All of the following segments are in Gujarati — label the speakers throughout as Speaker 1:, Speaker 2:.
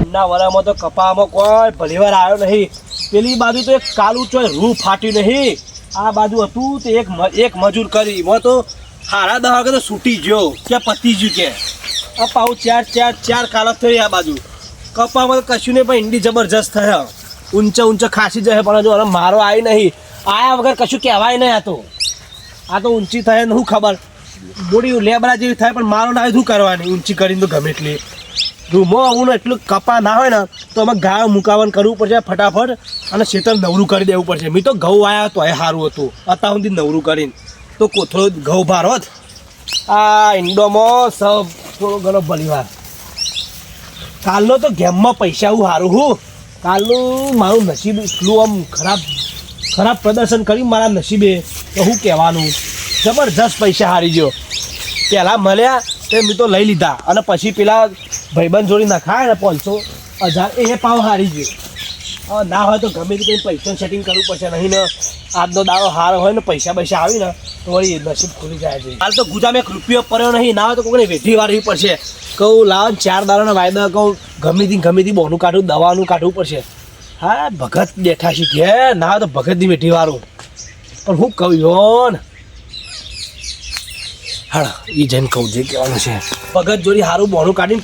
Speaker 1: ઉના વરામાં તો કપામાં કોઈ ભલીવાર આવ્યો નહીં. પેલી બાજુ તો એક કાલું ચોય રૂ ફાટ્યું નહીં. આ બાજુ હતું તે એક મજૂર કરી એમાં તો હારા દવા તો છૂટી ગયો કે પતી ગયું કે આ પાઉ ચાર કાલક થઈ આ બાજુ કપામાં તો કશું નહીં પણ ઈંડી જબરજસ્ત થયા ઊંચા ખાસી જાય પણ જો મારો આવી નહીં આયા વગર કશું કહેવાય નહીં. આ તો ઊંચી થાય ને શું ખબર બોડી લેબરા જેવી થાય પણ મારો ના શું કરવાની ઊંચી કરીને તો ગમે એટલી રૂમો આવું ને એટલું કપા ના હોય ને તો અમે ગાય મુકાવન કરવું પડશે ફટાફટ અને ખેતર નવરું કરી દેવું પડશે. મેં તો ઘઉં આવ્યા તો એ સારું હતું અત્યાર સુધી નવરું કરીને તો કોથળો ઘઉં ભાર હોત. આ ઈંડોમાં સબ થોડો ઘણો ભલીવાર કાલનો તો ગેમમાં પૈસા હું સારું હું કાલનું મારું નસીબ એટલું આમ ખરાબ પ્રદર્શન કર્યું મારા નસીબે તો શું કહેવાનું. જબરજસ્ત પૈસા હારી ગયો. પહેલાં મળ્યા તે મેં તો લઈ લીધા અને પછી પેલા ભાઈબંધ જોડી નખાય ને 500-1000 એ પાવ હારી ગયો. ના હોય તો ગમે તે પૈસાનું સેટિંગ કરવું પડશે નહીં ને આજનો દાડો હારો હોય ને પૈસા આવી ને તો વળી નસીબ ખુલી જાય છે. હાલ તો ગુજામાં 1 રૂપિયો પડ્યો નહીં ના હોય તો કોઈને વેઠી વાળવી પડશે. કહું લાવ 4 દાડાના વાયદા કહું ગમે તે બોનું કાઢું દવાનું કાઢવું પડશે. હા ભગત બેઠા શીખે ના હોય તો ભગતની વેઠી વાળું પણ હું કહું ને હા એ જઈને કહું જે કહેવાનું છે. ભગત જોડી સારું બોનું કાઢીને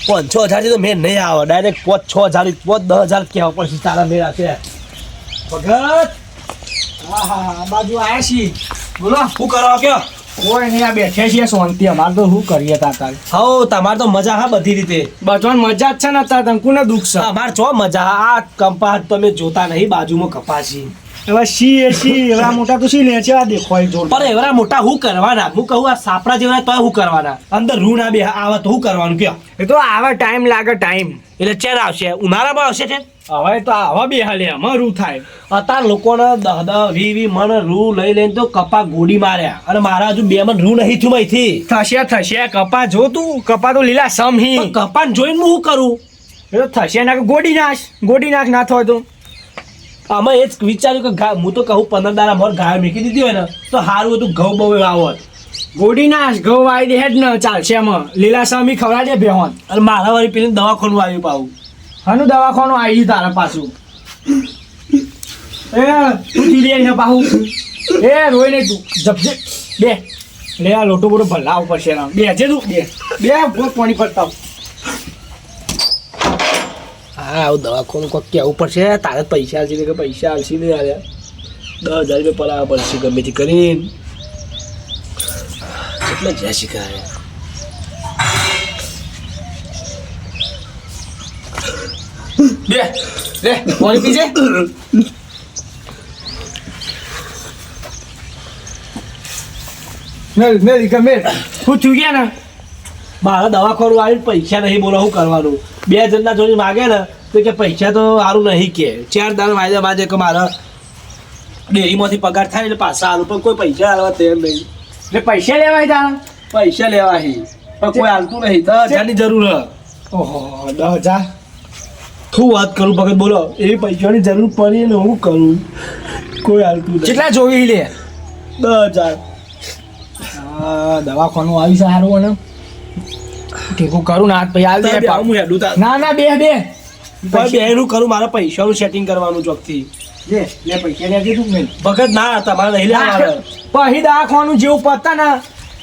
Speaker 1: 5,000 તો મેં નહીં આવે ડાયરેક્ટ 5,000 5,000 10,000 કહેવા પડશે તારા મેળા છે. ભગત હા બાજુ આવ્યા છીએ બોલો શું કરો કયો.
Speaker 2: કોઈ નહીં આ બેઠે છીએ શાંતિ અમારે તો શું કરીએ તાર
Speaker 1: હો તમારે તો મજા હા બધી રીતે
Speaker 2: બધાને મજા જ છે ને તાર તંકુને દુઃખ છે.
Speaker 1: અમારે ચો મજા આ કંપા તમે જોતા નહીં બાજુમાં કપાસી
Speaker 2: હવે સી એવડા મોટા તો સી લે છે આ દેખોય જોર
Speaker 1: પણ એવડા મોટા શું કરવાના હું કહું આ સાપડા જેવા તો શું કરવાના અંદર રૂ ના બે આવે તો શું કરવાનું કયો.
Speaker 2: એ તો આવા ટાઈમ લાગે ટાઈમ
Speaker 1: એટલે ચેર આવશે ઉનાળામાં આવશે છે.
Speaker 2: હવે તો આવા બે હાલે આમાં રૂ થાય.
Speaker 1: અત્યારે લોકોને 10-20 મણ રૂ લઈ લઈને તો કપા ગોડી માર્યા અને મારા હજુ 2 મણ રૂ નહીં થયું અહીંથી.
Speaker 2: થશે કપા જો તું કપા તો લીલા સમ હી
Speaker 1: કપાને જોઈને હું શું કરું.
Speaker 2: એ તો થશે ના ગોડી નાખ ના થાય તો
Speaker 1: અમે એ જ વિચાર્યું કે હું તો કહું 15 દાડા મોર ગાય મૂકી દીધી હોય ને તો સારું હતું ઘઉં બહુ આવત.
Speaker 2: ગોડી નાશ ઘઉં વાવી દે જ ને ચાલશે એમાં લીલા સમી ખવડાવી દે બેહોન.
Speaker 1: અને મારા વાળી પેલી દવાખાનું આવ્યું પાવું
Speaker 2: હનું દવાખાનું આવી તારા પાછું એ તું લે ને પાછું એ રોઈ ને તું જપજે બે લે આ લોટો બોટો ભલાવ પડશે બે છે તું બે પાણી પડતા.
Speaker 1: હા આવું દવાખાનું કોઈક કહેવું પડશે તારે પૈસા આવશે કે પૈસા આવશે નહીં આવ્યા 10,000 રૂપિયા પડાવવા પડશે ગમે તે કરીને એટલે જય શીખાય.
Speaker 2: બે લે પાણી પીજે મેલ ગમે હું છું ગયા ને
Speaker 1: મારા દવાખાનું આવી પૈસા નહીં બોલો શું કરવાનું. 2 જણના જોડે માગે ને તો કે પૈસા તો સારું નહીં કે 4 દાડા વાયદા બાજે કે મારા ડેરીમાંથી પગાર થાય એટલે પાછા આવું પણ કોઈ પૈસા હાલવા તૈયાર નહીં.
Speaker 2: એટલે પૈસા લેવાય તારા
Speaker 1: પૈસા લેવા પણ કોઈ હાલતું નહીં. 10,000 ની જરૂર હ.
Speaker 2: ઓહો 10,000
Speaker 1: શું વાત કરું ભગત બોલો એવી પૈસાની જરૂર પડી ને હું કરું કોઈ હાલતું નહીં.
Speaker 2: કેટલા જોવી લે
Speaker 1: 10,000
Speaker 2: હા દવાખાનું આવી સારું અને ઠીકું કરું ના પછી આવી દે ના બે
Speaker 1: નું કરું મારા પૈસાનું સેટિંગ કરવાનું ચોકથી
Speaker 2: લે પૈસા લેજે તું મેં
Speaker 1: ભગત ના તમારે નહીં લેવા
Speaker 2: પછી દવાખાનું જેવું પતા ના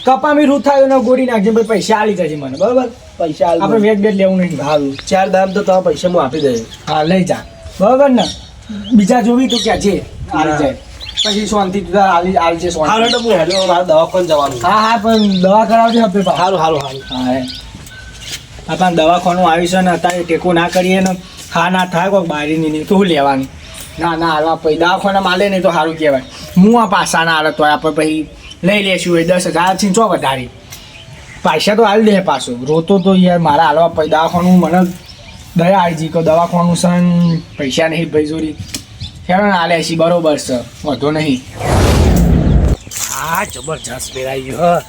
Speaker 2: કપામી રૂ થાય ને ગોળી નાખજે પછી પૈસા આલી જજે મને બરોબર
Speaker 1: પૈસા
Speaker 2: આપણે વેટ બેટ લેવું નહીં
Speaker 1: સારું 4 દામ તો તમે પૈસા હું આપી દે.
Speaker 2: હા લઈ જા બરોબર ને બીજા જોવી તો ક્યાં છે આવી જાય પછી શાંતિ આલજે
Speaker 1: હાલો હું હેલો મારે દવાખાને જવાનું.
Speaker 2: હા પણ દવા કરાવજે હવે
Speaker 1: સારું
Speaker 2: હા આપણ દવાખાનું આવી છે ને અત્યારે ટેકો ના કરીએ ને હા ના થાય કોઈ બારીની નહીં તો લેવાની ના હાલવા પછી દવાખાના માલે નહીં તો સારું કહેવાય. હું આ પાસા ના હાલત તો આપણે પછી લઈ લેશું એ 10,000 થી ચો વધારી પૈસા તો હાલ દે પાછું રોતો તો યાર મારા હાલવા પછી દવાખાનું મને દયા આવી જી કે દવાખાનું છે ને પૈસા નહીં ભાઈ જોડી ખેડો ને હાલે છે બરોબર છે વધુ નહીં.
Speaker 1: હા જબરજસ્ત મેળાઈ ગયો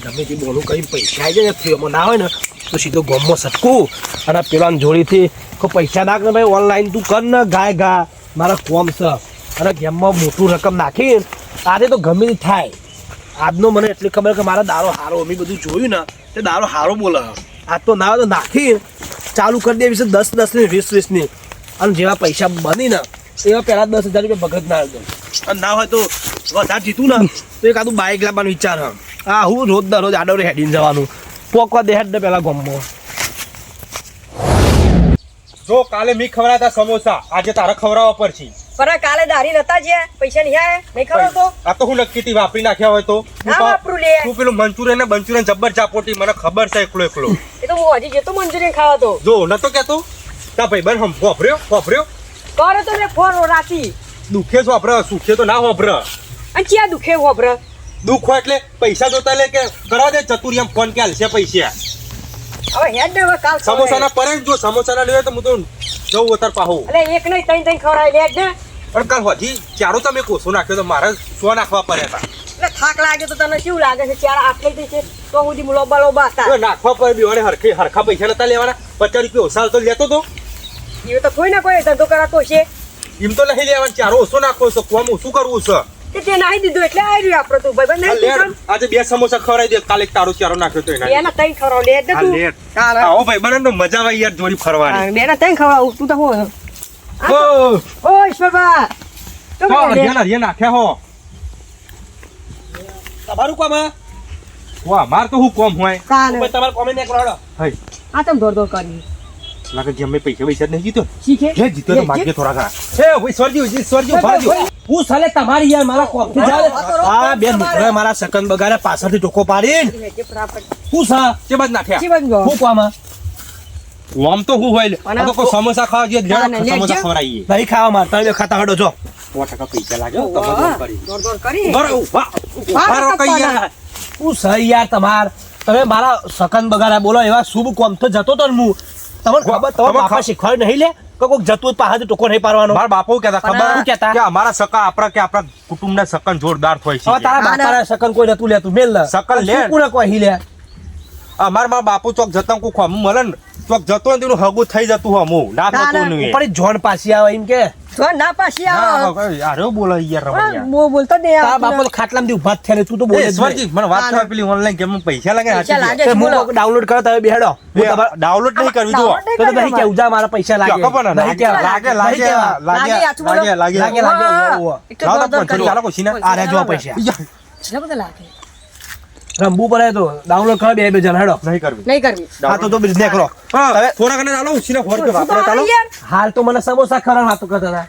Speaker 1: ગમે તે બોલું કરી પૈસા આવી જાય ફ્રીમાં ના હોય ને તો સીધો ગોમમાં સટકું અને પેલા જોડીથી કોઈ પૈસા નાખ ને ભાઈ ઓનલાઈન તું કર ને ગા મારા કોમ છે અને ગેમમાં મોટું રકમ નાખી આજે તો ગમે તે થાય. આજનો મને એટલી ખબર કે મારા દારો હારો અમે બધું જોયું ને તે દારો હારો બોલે આજ તો ના હોય તો નાખી ચાલુ કરી દેવી છે 10 ની 20 ની અને જેવા પૈસા બની ને એવા પહેલા 10,000 રૂપિયા ભગત ના આવજો અને ના હોય તો વધારે જીતું ને તો એક આદું બાઇક લાવવાનું વિચાર હા હું રોજ દરરોજ આડવરે હેડીને જવાનું પોકવા દે હેડ પેલા ગમો
Speaker 3: જો કાલે મી ખવડાતા સમોસા આજે તારા ખવડાવવા પડશે
Speaker 4: પણ કાલે દારી નતા જે પૈસા નહીં આયા નહીં ખબર તો
Speaker 3: આ તો હું નક્કી થી વાપરી નાખ્યા હોય તો
Speaker 4: ના વાપરું લે
Speaker 3: તું પેલું મંચુરિયન ને બંચુરિયન જબ્બર ચાપોટી મને ખબર છે એકલો
Speaker 4: એ તો હું હજી જતો મંચુરિયન ખાવા તો
Speaker 3: જો નતો કેતો તા ભાઈબંધ હમ વાપર્યો
Speaker 4: કરે તો મેં ફોન રાતી
Speaker 3: દુખે જ વાપરે સુખે તો ના વાપરે
Speaker 4: અને ક્યાં દુખે વાપરે
Speaker 3: દુખ હોય એટલે પૈસા જોતા લે કે કરવા દે ચતુરિયમ ફોન કે હાલશે પૈસા
Speaker 4: હવે હેડ ને હવે કાલ
Speaker 3: સમોસાના પરે જો સમોસાના લેવા તો હું તો જવું ઉતાર પાહો
Speaker 4: એટલે એક નહીં ત્રણ ખવડાવી લે હેડ ને
Speaker 3: પણ કાલ હજી ચારો તમે કોસો નાખ્યો તો મારે સો નાખવા પડ્યા હતા
Speaker 4: એટલે થાક લાગે તો તને કેવું લાગે છે ચાર આટલી થઈ છે તો સુધી લોબા હતા
Speaker 3: હવે નાખવા પડે બીવાને હરખા પૈસા નતા લેવાના 50 રૂપિયા ઓસાલ તો લેતો તો
Speaker 4: એ તો કોઈ ના કોઈ ધંધો કરાતો છે
Speaker 3: એમ તો નહીં લેવાનું ચારો ઓછો નાખવો છે કોમ ઓછું કરવું છે
Speaker 4: તે નાહી દીધું એટલે આવી રહ્યું આપણે તો ભાઈ નહીં દીધું
Speaker 3: આજે 2 સમોસા ખવડાવી દે કાલે એક તારો ચારો નાખ્યો તો એના
Speaker 4: એના ત્રણ ખવડાવ લે હેડ ને તું ચાલ
Speaker 3: આવો ભાઈ બને તો મજા આવે યાર જોડી ફરવાની
Speaker 4: બેના ત્રણ ખવડાવ તું તો હો ઓ ઈશ્વરબા તો
Speaker 3: તો
Speaker 4: લે
Speaker 3: હરિયા નાખ્યા હો
Speaker 1: તમારું કામ હા
Speaker 3: વાહ માર તો હું કોમ હોય
Speaker 4: કાલે
Speaker 1: તમારે કોમેન્ટ એક કરો
Speaker 3: હઈ
Speaker 4: આ તમ દોડ દોડ કરી
Speaker 3: લાગે જે અમે પૈસા નહીં જીતો
Speaker 4: શીખે
Speaker 3: જે જીતો તો માગે થોડા ઘણા એ ભાઈ સ્વરજી ભરજો
Speaker 1: હું સાલે તમારી યાર મારા કોમથી જાવ આ બે મુકરે મારા સકન બગાડે પાછળથી ટોકો પાડીને હું સા
Speaker 3: કે બાદ નાખ્યા
Speaker 1: હું કામ
Speaker 3: ઓમ તો હું હોય આ તો કોઈ સમોસા ખાવા જે લેડો
Speaker 4: લેજો.
Speaker 3: સમોસા ખવડાવીએ
Speaker 1: નહીં ખાવા મારતા હોય ખાતા હડો જો
Speaker 3: 100% પૈસા લાગ્યો તમે દોડ કરી
Speaker 4: દોડ દોડ કરી
Speaker 3: બરો વાહ કઈ યાર
Speaker 1: હું સહી યાર તમાર તમે મારા સકન બગાડ્યા બોલો એવા શુભ કોમ તો જતો તો ને હું તમને ખબર તમારા બાપા શીખવાડ નહીં લે કે કોઈક જતું પાછળ ટોકો નહીં પાડવાનો
Speaker 3: મારા બાપુ કહેતા
Speaker 1: શું
Speaker 3: ખબર
Speaker 1: કહેતા?
Speaker 3: કે અમારા સકા આપણા કુટુંબના સકન જોરદાર હોય છે
Speaker 1: હવે તારા બાપાના સકન કોઈ નતું લેતું મેલ લે
Speaker 3: સકન લે.
Speaker 1: પૂરા કોઈ લે
Speaker 3: મારા બાપુ ચોક જતા કોઈ ખોમ મળે ને ચોક જતો ને તેનું હગું થઈ જતું હમું ના થતું નહીં
Speaker 1: ઉપર જોન પાછી આવે એમ કે
Speaker 4: તો ના પાછી આવો
Speaker 3: અરે બોલો યાર રમૈયા
Speaker 4: બો બોલતો દે
Speaker 1: તારા બાપા તો ખાટલામાંથી ઊભા જ થયા ને તું તો બોલે જ નહીં.
Speaker 3: ઈશ્વરજી મને વાત કરવા પેલી ઓનલાઈન ગેમ પૈસા લાગે
Speaker 4: પૈસા લાગે.
Speaker 1: તે હું ડાઉનલોડ કરો તમે બેહાડો હું તમારા
Speaker 3: ડાઉનલોડ નહીં કરવી જો
Speaker 1: તો તો નહીં કેવું જા મારા પૈસા લાગે
Speaker 3: ખબર ને
Speaker 1: નહીં કેવા.
Speaker 3: લાગે
Speaker 1: નહીં કેવા. લાગે લાગે ઓવો.
Speaker 3: લાવો તો પણ ચાલો કોઈ સીના
Speaker 1: આ રે જો પૈસા
Speaker 4: કેટલા બધા લાગે
Speaker 1: રંબુ પડે તો ડાઉનલોડ કરો બે જણ હેડો
Speaker 3: નહીં કરવી
Speaker 4: નહીં કરવી
Speaker 1: હા તો બિઝનેસ કરો
Speaker 3: હવે થોડા ઘણા ચાલો સીના ફોર કે વાપરો ચાલો
Speaker 1: હાલ તો મને સમોસા ખરા વાતો કરતા હતા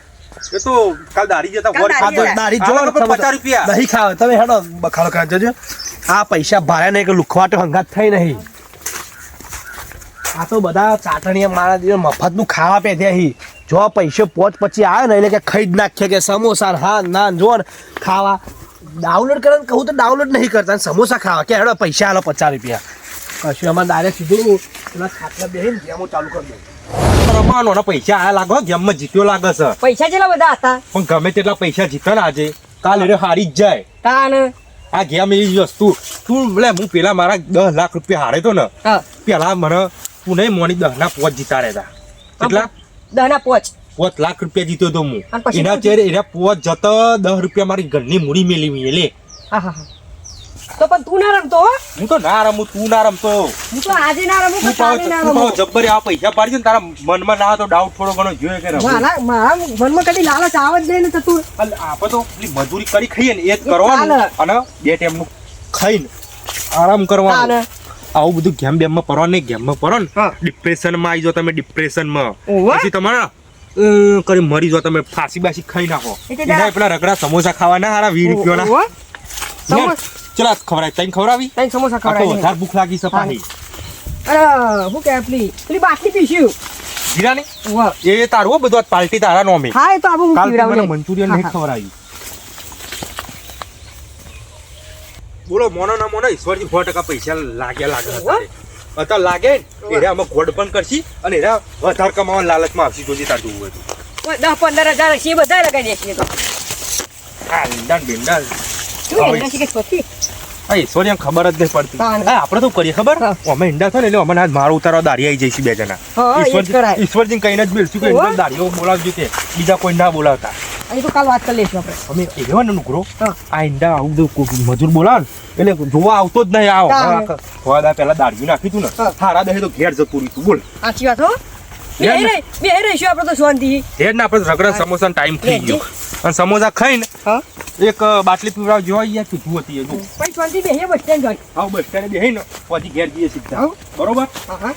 Speaker 3: એ તો કાલ દારી જતા
Speaker 4: કાલ
Speaker 3: ફોર
Speaker 4: દારી
Speaker 3: ખાધો
Speaker 4: જાય.
Speaker 1: દારી
Speaker 3: જો
Speaker 1: જો
Speaker 3: 50 રૂપિયા
Speaker 1: નહીં ખાવ તમે હેડો બખાડો કરી જજો આ પૈસા ભારે નહીં કે લુખવાટો હંગાત થઈ નહીં આ તો બધા ચાટણીયા મારા દિવસ મફતનું ખાવા પેધ્યા હી જો પૈસો પોચ પછી આવે ને એટલે કે ખાઈ જ નાખીએ કે સમોસા હા ના જો ને ખાવા ડાઉનલોડ કરવાનું કહું તો ડાઉનલોડ નહીં કરતા અને સમોસા ખાવા કે હેડો પૈસા આલો 50 રૂપિયા કશું એમાં ડાયરેક્ટ સીધું પેલા ખાટલા બેહીને ગેમો ચાલુ કરી દઉં
Speaker 3: રમવાનો ને પૈસા આયા લાગો ગેમમાં જીત્યો લાગે છે
Speaker 4: પૈસા જેટલા બધા હતા
Speaker 3: પણ ગમે તેટલા પૈસા જીતે ને આજે કાલ એ હારી જ જાય
Speaker 4: તાન
Speaker 3: આ ગેમ એવી વસ્તુ તું લે હું પેલા મારા 10 લાખ રૂપિયા હારે તો ને
Speaker 4: હા
Speaker 3: પેલા મને તું નહીં મોની 10 ના પોચ જીતા રહેતા કેટલા
Speaker 4: દહના પોચ
Speaker 3: 5 લાખ રૂપિયા જીત્યો તો હું
Speaker 4: અને પછી
Speaker 3: એના
Speaker 4: શું
Speaker 3: ચેર એના પોચ જતો 10 રૂપિયા મારી ઘરની મૂડી મેલી મેલે
Speaker 4: હા હા હા તો પણ તું ના રમતો હો
Speaker 3: હું તો ના રમું તું ના રમતો
Speaker 4: હું તો આજે ના રમું
Speaker 3: તું
Speaker 4: કે કાલે ના
Speaker 3: પાવ
Speaker 4: રમું
Speaker 3: જબ્બર આ પૈસા પાડી દે ને તારા મનમાં ના તો ડાઉટ થોડો ઘણો જોઈએ કે રમું
Speaker 4: મારા મનમાં કદી લાલચ આવે જ નહીં ને થતું
Speaker 3: એટલે આપણે તો પેલી મજૂરી કરી ખાઈએ ને એ જ કરવાનું
Speaker 4: ચાલે.
Speaker 3: અને બે ટાઈમનું ખાઈને આરામ કરવાનો
Speaker 4: તાને
Speaker 3: આવું બધું ગેમ બેમમાં પડવાનું નહીં ગેમમાં પડો ને
Speaker 4: હા.
Speaker 3: ડિપ્રેશનમાં આવી જાઓ તમે ડિપ્રેશનમાં
Speaker 4: ઓવે.
Speaker 3: પછી તમારા કરી મરી જાઓ તમે ફાંસી બાસી ખાઈ નાખો
Speaker 4: એટલે
Speaker 3: એના પેલા રગડા સમોસા ખાવાના હારા 20 રૂપિયાના
Speaker 4: ઓહો. સમોસા
Speaker 3: ચલા ખવડાય તઈ ખવડાવી
Speaker 4: તઈ સમોસા
Speaker 3: આ તો
Speaker 4: ખવડાવી
Speaker 3: વધારે ભૂખ લાગી છે પાછી
Speaker 4: અરે હું કે પેલી બાટલી પીસ્યું
Speaker 3: જીરાની
Speaker 4: વાહ
Speaker 3: એ તારું હો બધું આ પાર્ટી તારા નોમે
Speaker 4: હા એ તો આવું હું
Speaker 3: કાલ તું
Speaker 4: પીવડાવું
Speaker 3: મને
Speaker 4: લે.
Speaker 3: મંચુરિયન
Speaker 4: હા,
Speaker 3: નહીં
Speaker 4: હા.
Speaker 3: ખવડાવી બોલો મોનો ના મોનો ઈશ્વરજી 100% પૈસા લાગે
Speaker 4: ઓહો.
Speaker 3: અત્યારે લાગે ને એરા અમે ગોડ પણ કરશી અને એરા વધારે કમાવા લાલચમાં આવશી જોજી તાર જોવું હોય તો
Speaker 4: 10-15 હજાર છે બધા લગાવી દેશે તો
Speaker 3: આ ઈંડાન બિંડાન
Speaker 4: શું એના શીખે સ્વસ્તી
Speaker 3: હા ઈશ્વરી ખબર જ નહીં પડતી
Speaker 4: તાન.
Speaker 3: હા આપણે તો કરીએ ખબર
Speaker 4: હા.
Speaker 3: અમે ઈંડા થાય ને એટલે અમે આજ મારો ઉતારવા દારી આવી જઈશું બે જણા
Speaker 4: હા, એ જ કરાય.
Speaker 3: ઈશ્વરજી કહીને જ મિલશું કે
Speaker 4: ઓહો.
Speaker 3: દારીઓ બોલાવજો કે બીજા કોઈ ના બોલાવતા
Speaker 4: અહીં તો કાલ વાત કરી લઈશું આપણે.
Speaker 3: અમે એવા ને નુકરો
Speaker 4: હા.
Speaker 3: આ ઈંડા આવું બધું કોઈ મજૂર બોલાવે ને એટલે જોવા આવતો જ નહીં આવો
Speaker 4: તારે.
Speaker 3: થોડા દા પહેલા દાઢી નાખ્યું તું ને
Speaker 4: હા.
Speaker 3: હારા દહે તો ઘેર જતું રહ્યું તું બોલ
Speaker 4: સાચી વાત હો.
Speaker 3: યાર ને.
Speaker 4: બે રહીશું આપણે તો શાંતિ.
Speaker 3: ઘેર ને આપણે રગડા સમોસાનો ટાઈમ થઈ
Speaker 4: લે,
Speaker 3: ગયો અને સમોસા ખાઈને
Speaker 4: હા
Speaker 3: એક બાટલી પીવડાવ જોવા યાર કીધું હતી એ જો
Speaker 4: પછી શાંતિ બેહીએ બસ સ્ટેન્ડ જઈ.
Speaker 3: આવું બસ સ્ટેન્ડ બેહી ને પછી ઘેર જઈએ સીધા
Speaker 4: હા.
Speaker 3: બરોબર
Speaker 4: હા હા